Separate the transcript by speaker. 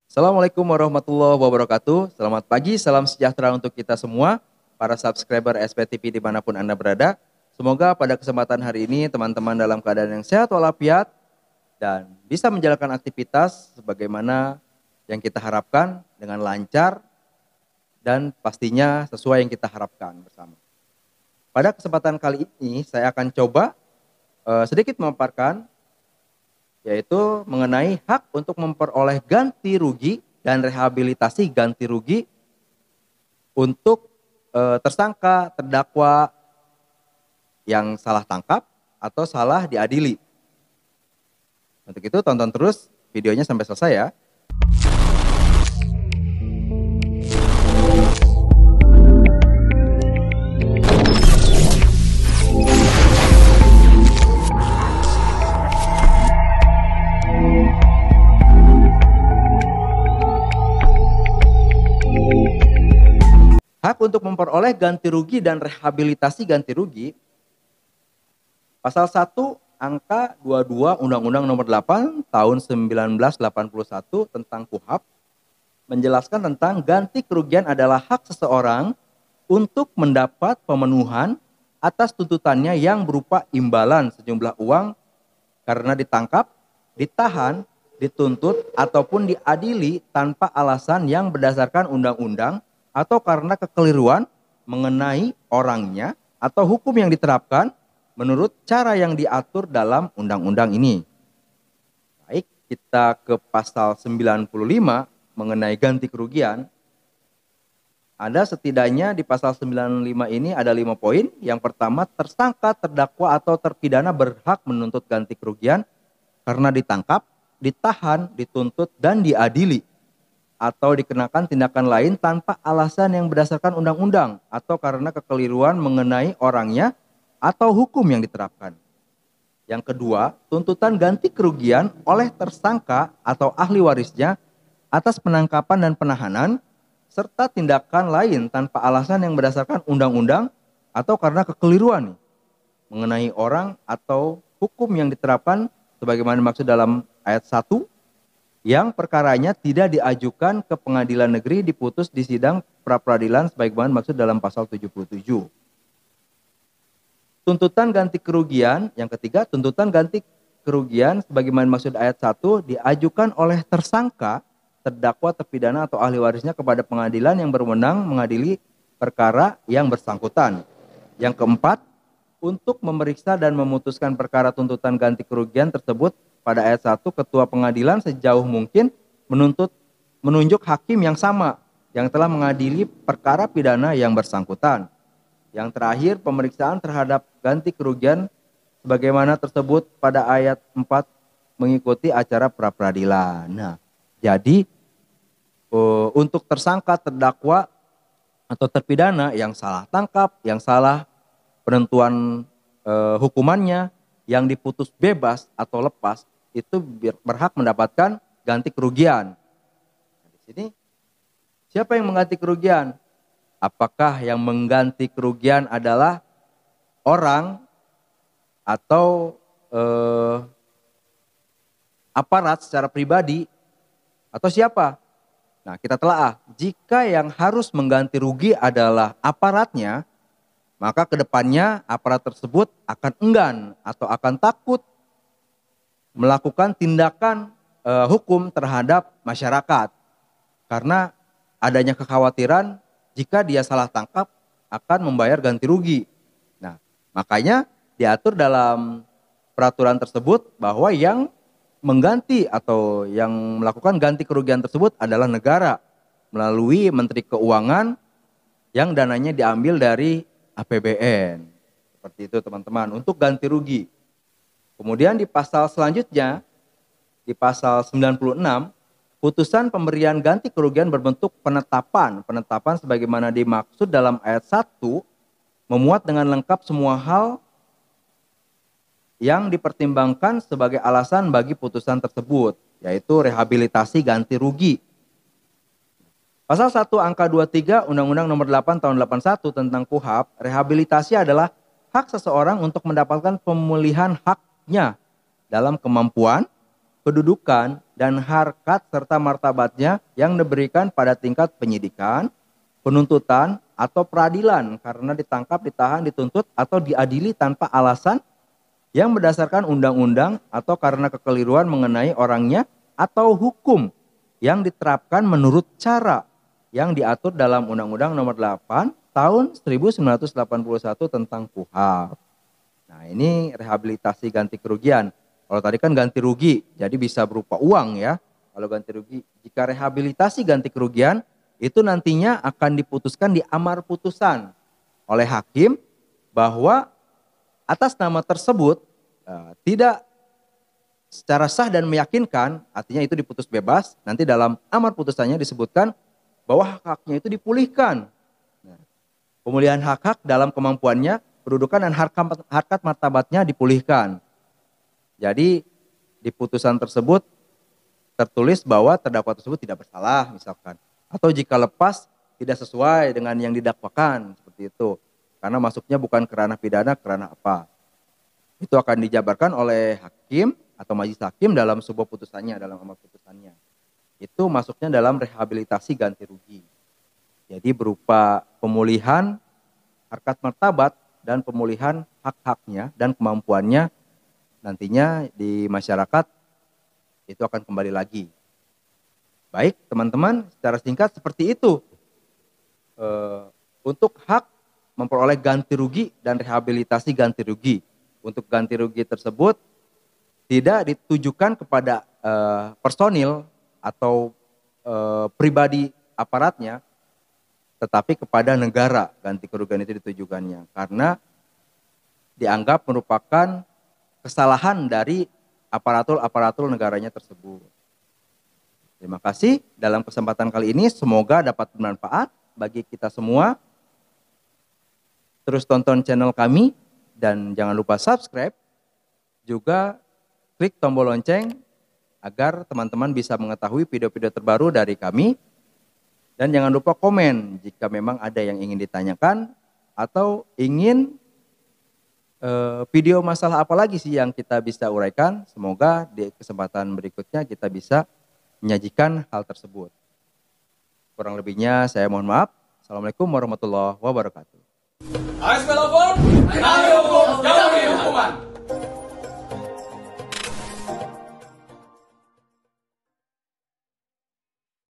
Speaker 1: Assalamualaikum warahmatullahi wabarakatuh. Selamat pagi, salam sejahtera untuk kita semua, para subscriber SPTV dimanapun Anda berada. Semoga pada kesempatan hari ini teman-teman dalam keadaan yang sehat walafiat dan bisa menjalankan aktivitas sebagaimana yang kita harapkan dengan lancar dan pastinya sesuai yang kita harapkan bersama. Pada kesempatan kali ini saya akan coba sedikit memaparkan yaitu mengenai hak untuk memperoleh ganti rugi dan rehabilitasi ganti rugi untuk tersangka, terdakwa yang salah tangkap atau salah diadili. Untuk itu tonton terus videonya sampai selesai ya. Hak untuk memperoleh ganti rugi dan rehabilitasi ganti rugi, pasal 1 angka 22 Undang-Undang Nomor 8 tahun 1981 tentang KUHP menjelaskan tentang ganti kerugian adalah hak seseorang untuk mendapat pemenuhan atas tuntutannya yang berupa imbalan sejumlah uang karena ditangkap, ditahan, dituntut ataupun diadili tanpa alasan yang berdasarkan undang-undang atau karena kekeliruan mengenai orangnya atau hukum yang diterapkan menurut cara yang diatur dalam undang-undang ini. Baik, kita ke pasal 95 mengenai ganti kerugian. Ada setidaknya di pasal 95 ini ada 5 poin. Yang pertama, tersangka, terdakwa atau terpidana berhak menuntut ganti kerugian karena ditangkap, ditahan, dituntut, dan diadili atau dikenakan tindakan lain tanpa alasan yang berdasarkan undang-undang atau karena kekeliruan mengenai orangnya atau hukum yang diterapkan. Yang kedua, tuntutan ganti kerugian oleh tersangka atau ahli warisnya atas penangkapan dan penahanan serta tindakan lain tanpa alasan yang berdasarkan undang-undang atau karena kekeliruan mengenai orang atau hukum yang diterapkan sebagaimana dimaksud dalam ayat 1 yang perkaranya tidak diajukan ke pengadilan negeri diputus di sidang pra-peradilan sebagaimana dimaksud dalam pasal 77. Tuntutan ganti kerugian, yang ketiga, tuntutan ganti kerugian sebagaimana dimaksud ayat 1 diajukan oleh tersangka, terdakwa, terpidana atau ahli warisnya kepada pengadilan yang berwenang mengadili perkara yang bersangkutan. Yang keempat, untuk memeriksa dan memutuskan perkara tuntutan ganti kerugian tersebut pada ayat 1, ketua pengadilan sejauh mungkin menunjuk hakim yang sama yang telah mengadili perkara pidana yang bersangkutan. Yang terakhir, pemeriksaan terhadap ganti kerugian sebagaimana tersebut pada ayat 4 mengikuti acara pra-peradilan. Nah, jadi untuk tersangka, terdakwa atau terpidana yang salah tangkap, yang salah penentuan hukumannya, yang diputus bebas atau lepas, itu berhak mendapatkan ganti kerugian. Nah, di sini siapa yang mengganti kerugian? Apakah yang mengganti kerugian adalah orang atau aparat secara pribadi atau siapa? Nah, kita telaah. Jika yang harus mengganti rugi adalah aparatnya, maka kedepannya aparat tersebut akan enggan atau akan takut melakukan tindakan hukum terhadap masyarakat. Karena adanya kekhawatiran jika dia salah tangkap akan membayar ganti rugi. Nah, makanya diatur dalam peraturan tersebut bahwa yang mengganti atau yang melakukan ganti kerugian tersebut adalah negara melalui Menteri Keuangan yang dananya diambil dari APBN. Seperti itu teman-teman, untuk ganti rugi. Kemudian di pasal selanjutnya, di pasal 96, putusan pemberian ganti kerugian berbentuk penetapan. Penetapan sebagaimana dimaksud dalam ayat 1, memuat dengan lengkap semua hal yang dipertimbangkan sebagai alasan bagi putusan tersebut, yaitu rehabilitasi ganti rugi. Pasal 1 angka 23 Undang-Undang Nomor 8 tahun 81 tentang KUHP, rehabilitasi adalah hak seseorang untuk mendapatkan pemulihan haknya dalam kemampuan, kedudukan, dan harkat serta martabatnya yang diberikan pada tingkat penyidikan, penuntutan, atau peradilan karena ditangkap, ditahan, dituntut, atau diadili tanpa alasan yang berdasarkan undang-undang atau karena kekeliruan mengenai orangnya atau hukum yang diterapkan menurut cara yang diatur dalam Undang-Undang Nomor 8 Tahun 1981 tentang KUHP. Nah, ini rehabilitasi ganti kerugian. Kalau tadi kan ganti rugi, jadi bisa berupa uang ya. Kalau ganti rugi, jika rehabilitasi ganti kerugian, itu nantinya akan diputuskan di amar putusan oleh hakim bahwa atas nama tersebut tidak secara sah dan meyakinkan, artinya itu diputus bebas. Nanti dalam amar putusannya disebutkan bahwa hak-haknya itu dipulihkan. Nah, pemulihan hak-hak dalam kemampuannya, kedudukan dan harkat martabatnya dipulihkan. Jadi di putusan tersebut tertulis bahwa terdakwa tersebut tidak bersalah misalkan. Atau jika lepas tidak sesuai dengan yang didakwakan seperti itu. Karena masuknya bukan ke ranah pidana, ke ranah apa. Itu akan dijabarkan oleh hakim atau majelis hakim dalam sebuah putusannya, dalam amar putusannya. Itu masuknya dalam rehabilitasi ganti rugi. Jadi berupa pemulihan harkat martabat dan pemulihan hak-haknya dan kemampuannya nantinya di masyarakat itu akan kembali lagi. Baik teman-teman, secara singkat seperti itu. Untuk hak memperoleh ganti rugi dan rehabilitasi ganti rugi. Untuk ganti rugi tersebut tidak ditujukan kepada personil atau pribadi aparatnya, tetapi kepada negara ganti kerugian itu ditujukannya. Karena dianggap merupakan kesalahan dari aparatur negaranya tersebut. Terima kasih. Dalam kesempatan kali ini semoga dapat bermanfaat bagi kita semua. Terus tonton channel kami dan jangan lupa subscribe. Juga klik tombol lonceng agar teman-teman bisa mengetahui video-video terbaru dari kami. Dan jangan lupa komen jika memang ada yang ingin ditanyakan atau ingin video masalah apa lagi sih yang kita bisa uraikan. Semoga di kesempatan berikutnya kita bisa menyajikan hal tersebut. Kurang lebihnya saya mohon maaf. Assalamualaikum warahmatullahi wabarakatuh.
Speaker 2: ASP lapor, kami hukum.